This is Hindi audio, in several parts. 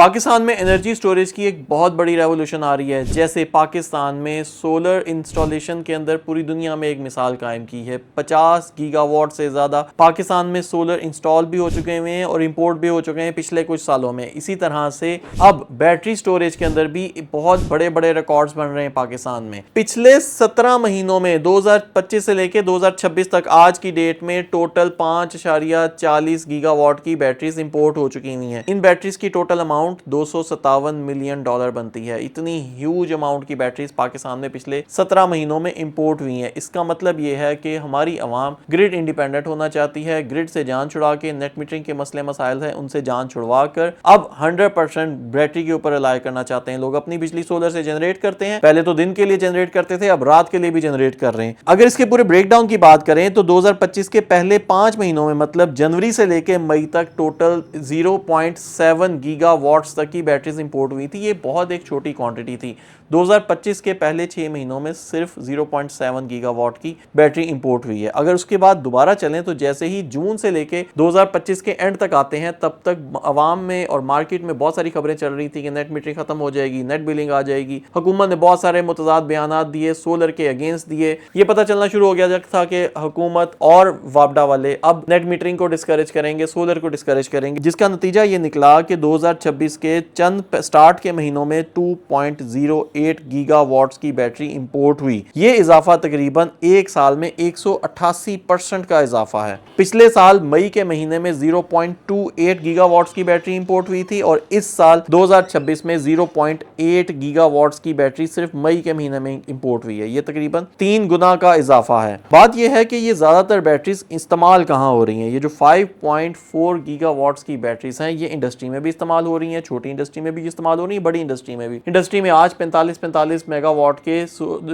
पाकिस्तान में एनर्जी स्टोरेज की एक बहुत बड़ी रेवोल्यूशन आ रही है। जैसे पाकिस्तान में सोलर इंस्टॉलेशन के अंदर पूरी दुनिया में एक मिसाल कायम की है। 50 गीगावाट से ज़्यादा पाकिस्तान में सोलर इंस्टॉल भी हो चुके हुए हैं और इंपोर्ट भी हो चुके हैं पिछले कुछ सालों में। इसी तरह से अब बैटरी स्टोरेज के अंदर भी बहुत बड़े बड़े रिकॉर्ड्स बन रहे हैं पाकिस्तान में। पिछले 17 महीनों में 2025 से लेकर 2026 तक आज की डेट में टोटल 5.40 गीगावाट की बैटरीज इंपोर्ट हो चुकी हुई हैं। इन बैटरीज की टोटल अमाउंट $257 मिलियन बनती है। इतनी ह्यूज अमाउंट की बैटरीज पाकिस्तान में पिछले 17 महीनों में इंपोर्ट हुई हैं। इसका मतलब यह है कि हमारी आवाम ग्रिड इंडिपेंडेंट होना चाहती है, ग्रिड से जान छुड़ा के नेट मीटरिंग के मसले मसाइल हैं उनसे जान छुड़वा कर अब 100% बैटरी के ऊपर रिलाय करना चाहते हैं। लोग अपनी बिजली सोलर से जनरेट करते हैं, पहले तो दिन के लिए जनरेट करते थे, अब रात के लिए भी जनरेट कर रहे हैं। अगर इसके पूरे ब्रेकडाउन की बात करें तो 2025 के पहले 5 महीनों में मतलब जनवरी से लेकर मई तक टोटल 0.7 गीगावाट तक की बैटरीज इंपोर्ट हुई थी। ये बहुत एक छोटी क्वांटिटी थी। 2025 के पहले 6 महीनों में सिर्फ 0.7 गीगावाट की बैटरी इंपोर्ट हुई है। अगर उसके बाद दोबारा चलें तो जैसे ही जून से लेके 2025 के एंड तक आते हैं तब तक अवाम में और मार्केट में बहुत सारी खबरें चल रही थी कि नेट मीटरिंग खत्म हो जाएगी, नेट बिलिंग आ जाएगी। हुकूमत ने बहुत सारे मुतजाद बयानात दिए, सोलर के अगेंस्ट दिए। ये पता चलना शुरू हो गया था कि हुकूमत और वापडा वाले अब नेट मीटरिंग को डिस्करेज करेंगे, सोलर को डिस्करेज करेंगे, जिसका नतीजा ये निकला कि 2026 के चंद स्टार्ट के महीनों में 2.08 गीगावाट्स की बैटरी इंपोर्ट हुई। ये इजाफा तकरीबन एक साल में 188% का इजाफा है। पिछले साल मई के महीने में 0.28 गीगावाट्स की बैटरी इंपोर्ट हुई थी और इस साल 2026 में 0.8 गीगावाट्स की बैटरी सिर्फ मई के महीने में इंपोर्ट हुई है। ये तकरीबन 3 गुना का इजाफा है। बात यह है कि ये ज्यादातर बैटरीज इस्तेमाल कहां हो रही हैं। ये जो 5.4 गीगावाट्स की बैटरीज हैं ये इंडस्ट्री में भी इस्तेमाल हो रही हैं, छोटी इंडस्ट्री में भी इस्तेमाल हो रही है, बड़ी इंडस्ट्री में भी। इंडस्ट्री में आज 45 मेगावाट के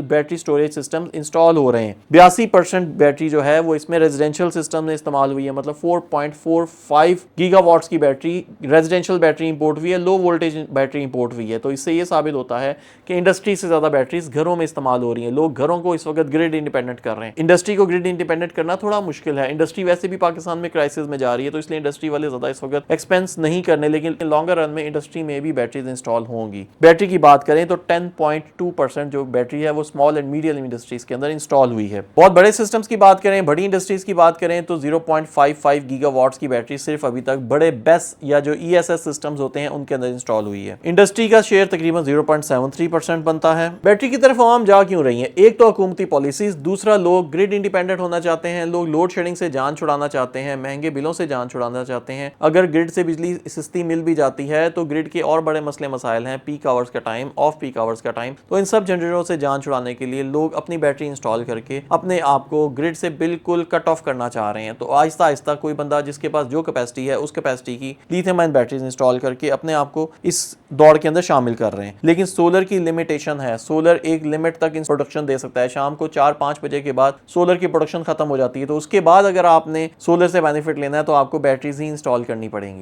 बैटरी स्टोरेज सिस्टम इंस्टॉल हो रहे हैं। 82% बैटरी जो है वो इसमें रेजिडेंशियल सिस्टम में इस्तेमाल हुई है। मतलब 4.45 गीगावाट्स की बैटरी रेजिडेंशियल बैटरी इंपोर्ट हुई है, लो वोल्टेज बैटरी इंपोर्ट हुई है। तो इससे ये साबित होता है कि इंडस्ट्री से ज्यादा बैटरीज घरों में इस्तेमाल हो रही है। लोग घरों को इस वक्त ग्रिड इंडिपेंडेंट कर रहे हैं। इंडस्ट्री को ग्रिड इंडिपेंडेंट करना थोड़ा मुश्किल है। इंडस्ट्री वैसे भी पाकिस्तान में क्राइसिस में जा रही है, तो इसलिए इंडस्ट्री वाले ज्यादा इस वक्त एक्सपेंस नहीं करने, लेकिन लॉन्गर रन में इंडस्ट्री में भी बैटरीज इंस्टॉल होंगी। बैटरी की बात करें तो 10.2% जो बैटरी है वो स्मॉल एंड मीडियम इंडस्ट्रीज के अंदर इंस्टॉल हुई है। बहुत बड़े सिस्टम्स की बात करें, बड़ी इंडस्ट्रीज की बात करें तो 0.55 गीगावाट्स की बैटरी सिर्फ अभी तक बड़े बेस या जो ESS सिस्टम्स होते हैं उनके अंदर इंस्टॉल हुई है। इंडस्ट्री का शेयर तकरीबन 0.73% बनता है। बैटरी की तरफ आवाम जा क्यों रही है? एक तो हुकूमती पॉलिसीज, दूसरा लोग ग्रिड इंडिपेंडेंट होना चाहते हैं, लोग लोड शेडिंग से जान छुड़ाना चाहते हैं, महंगे बिलों से जान छुड़ाना चाहते हैं। अगर ग्रिड से बिजली सस्ती मिल भी जाती है तो ग्रिड के और बड़े मसले मसाइल हैं, पीक आवर्स का टाइम, ऑफ पीक आवर्स का टाइम। तो इन सब जनरेटरों से जान छुड़ाने के लिए लोग अपनी बैटरी इंस्टॉल करके अपने आप को ग्रिड से बिल्कुल कट ऑफ करना चाह रहे हैं। तो आहिस्ता आहिस्ता कोई बंदा जिसके पास जो कैपेसिटी है उस कैपेसिटी की लिथियम आयन बैटरीज इंस्टॉल करके अपने आप को इस दौड़ के अंदर शामिल कर रहे हैं। लेकिन सोलर की लिमिटेशन है। सोलर एक लिमिट तक प्रोडक्शन दे सकता है। शाम को 4-5 बजे के बाद सोलर की प्रोडक्शन खत्म हो जाती है। तो उसके बाद अगर आपने सोलर से बेनिफिट लेना है तो आपको बैटरीज ही इंस्टॉल करनी पड़ेंगी।